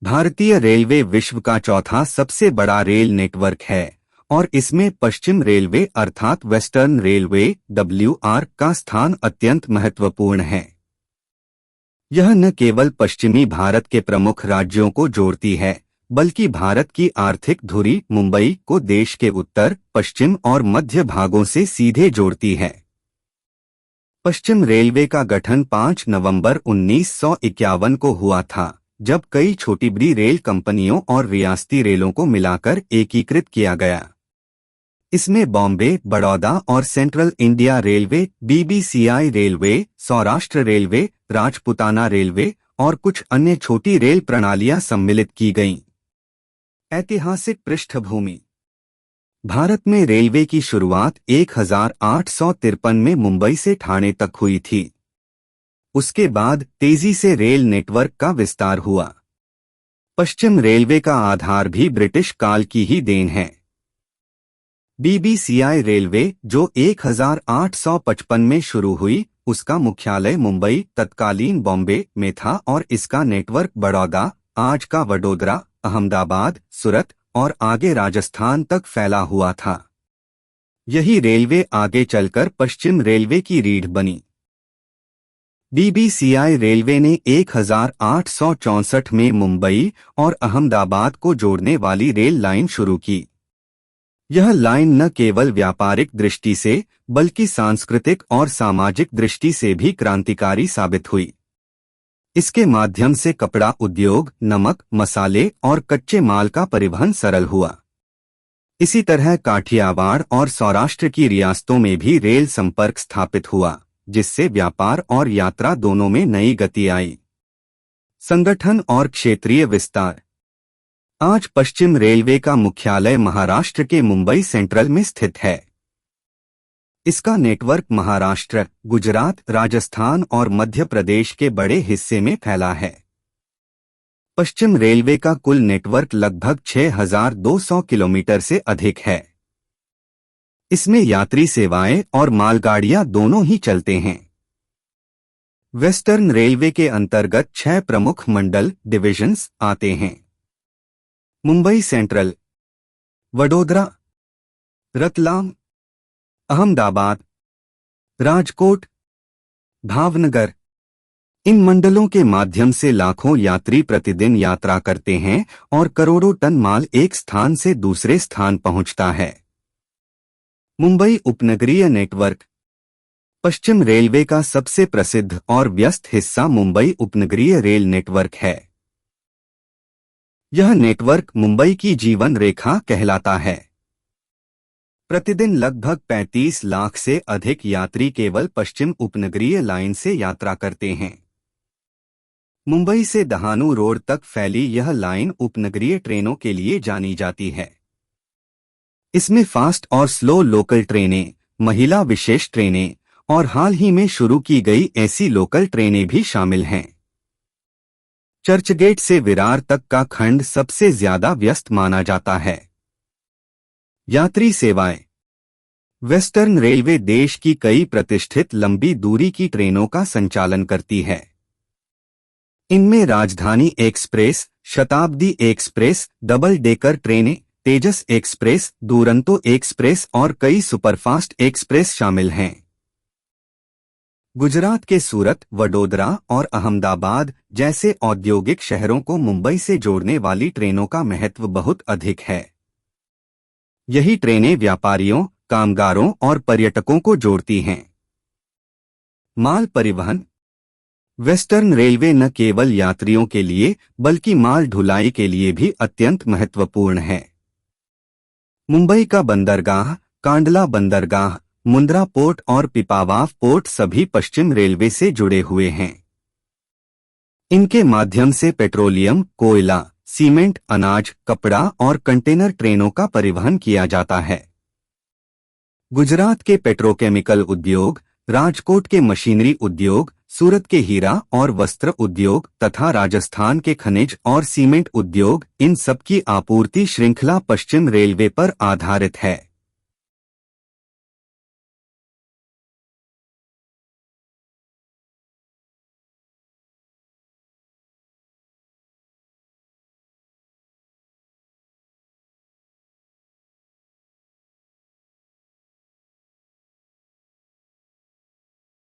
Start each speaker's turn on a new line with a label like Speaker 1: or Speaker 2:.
Speaker 1: भारतीय रेलवे विश्व का चौथा सबसे बड़ा रेल नेटवर्क है और इसमें पश्चिम रेलवे अर्थात वेस्टर्न रेलवे WR का स्थान अत्यंत महत्वपूर्ण है। यह न केवल पश्चिमी भारत के प्रमुख राज्यों को जोड़ती है, बल्कि भारत की आर्थिक धुरी मुंबई को देश के उत्तर, पश्चिम और मध्य भागों से सीधे जोड़ती है। पश्चिम रेलवे का गठन 5 नवंबर 1951 को हुआ था, जब कई छोटी बड़ी रेल कंपनियों और रियासती रेलों को मिलाकर एकीकृत किया गया। इसमें बॉम्बे, बड़ौदा और central India railway, BBCI railway, Saurashtra railway, Rajputana railway और कुछ अन्य छोटी रेल प्रणालियां सम्मिलित की गईं। ऐतिहासिक पृष्ठभूमि। भारत में रेलवे की शुरुआत 1853 में मुंबई से ठाणे तक हुई थी। उसके बाद तेजी से रेल नेटवर्क का विस्तार हुआ। पश्चिम रेलवे का आधार भी ब्रिटिश काल की ही देन है। BBCI रेलवे, जो 1855 में शुरू हुई, उसका मुख्यालय मुंबई, तत्कालीन बॉम्बे में था और इसका नेटवर्क बड़ौदा, आज का वडोदरा, अहमदाबाद, सूरत और आगे राजस्थान तक फैला हुआ था। यही रेलवे आगे चलकर पश्चिम रेलवे की रीढ़ बनी। BBCI रेलवे ने 1864 में मुंबई और अहमदाबाद को जोड़ने वाली रेल लाइन शुरू की। यह लाइन न केवल व्यापारिक दृष्टि से, बल्कि सांस्कृतिक और सामाजिक दृष्टि से भी क्रांतिकारी साबित हुई। इसके माध्यम से कपड़ा उद्योग, नमक, मसाले और कच्चे माल का परिवहन सरल हुआ। इसी तरह काठियावाड़ और सौराष्ट्र की रियासतों में भी रेल संपर्क स्थापित हुआ, जिससे व्यापार और यात्रा दोनों में नई गति आई। संगठन और क्षेत्रीय विस्तार। आज पश्चिम रेलवे का मुख्यालय महाराष्ट्र के मुंबई सेंट्रल में स्थित है। इसका नेटवर्क महाराष्ट्र, गुजरात, राजस्थान और मध्य प्रदेश के बड़े हिस्से में फैला है। पश्चिम रेलवे का कुल नेटवर्क लगभग 6200 किलोमीटर से अधिक है। इसमें यात्री सेवाएं और मालगाड़ियां दोनों ही चलते हैं। वेस्टर्न रेलवे के अंतर्गत 6 प्रमुख मंडल डिविजन्स आते हैं। मुंबई सेंट्रल, वडोदरा, रतलाम, अहमदाबाद, राजकोट, भावनगर। इन मंडलों के माध्यम से लाखों यात्री प्रतिदिन यात्रा करते हैं और करोड़ों टन माल एक स्थान से दूसरे स्थान पहुंचता है। मुंबई उपनगरीय नेटवर्क। पश्चिम रेलवे का सबसे प्रसिद्ध और व्यस्त हिस्सा मुंबई उपनगरीय रेल नेटवर्क है। यह नेटवर्क मुंबई की जीवन रेखा कहलाता है। प्रतिदिन लगभग 35 लाख से अधिक यात्री केवल पश्चिम उपनगरीय लाइन से यात्रा करते हैं। मुंबई से दहानू रोड तक फैली यह लाइन उपनगरीय ट्रेनों के लिए जानी जाती है। इसमें फास्ट और स्लो लोकल ट्रेनें, महिला विशेष ट्रेनें और हाल ही में शुरू की गई ऐसी लोकल ट्रेनें भी शामिल हैं। चर्चगेट से विरार तक का खंड सबसे ज्यादा व्यस्त माना जाता है। यात्री सेवाएं। वेस्टर्न रेलवे देश की कई प्रतिष्ठित लंबी दूरी की ट्रेनों का संचालन करती है। इनमें राजधानी एक्सप्रेस, शताब्दी एक्सप्रेस, डबल डेकर ट्रेनें, तेजस एक्सप्रेस, दुरंतो एक्सप्रेस और कई सुपरफास्ट एक्सप्रेस शामिल हैं। गुजरात के सूरत, वडोदरा और अहमदाबाद जैसे औद्योगिक शहरों को मुंबई से जोड़ने वाली ट्रेनों का महत्व बहुत अधिक है। यही ट्रेनें व्यापारियों, कामगारों और पर्यटकों को जोड़ती हैं। माल परिवहन। वेस्टर्न रेलवे न केवल यात्रियों के लिए, बल्कि माल ढुलाई के लिए भी अत्यंत महत्वपूर्ण है। मुंबई का बंदरगाह, कांडला बंदरगाह, मुंद्रा पोर्ट और पिपावाव पोर्ट सभी पश्चिम रेलवे से जुड़े हुए हैं। इनके माध्यम से पेट्रोलियम, कोयला, सीमेंट, अनाज, कपड़ा और कंटेनर ट्रेनों का परिवहन किया जाता है। गुजरात के पेट्रोकेमिकल उद्योग, राजकोट के मशीनरी उद्योग, सूरत के हीरा और वस्त्र उद्योग तथा राजस्थान के खनिज और सीमेंट उद्योग, इन सब की आपूर्ति श्रृंखला पश्चिम रेलवे पर आधारित है।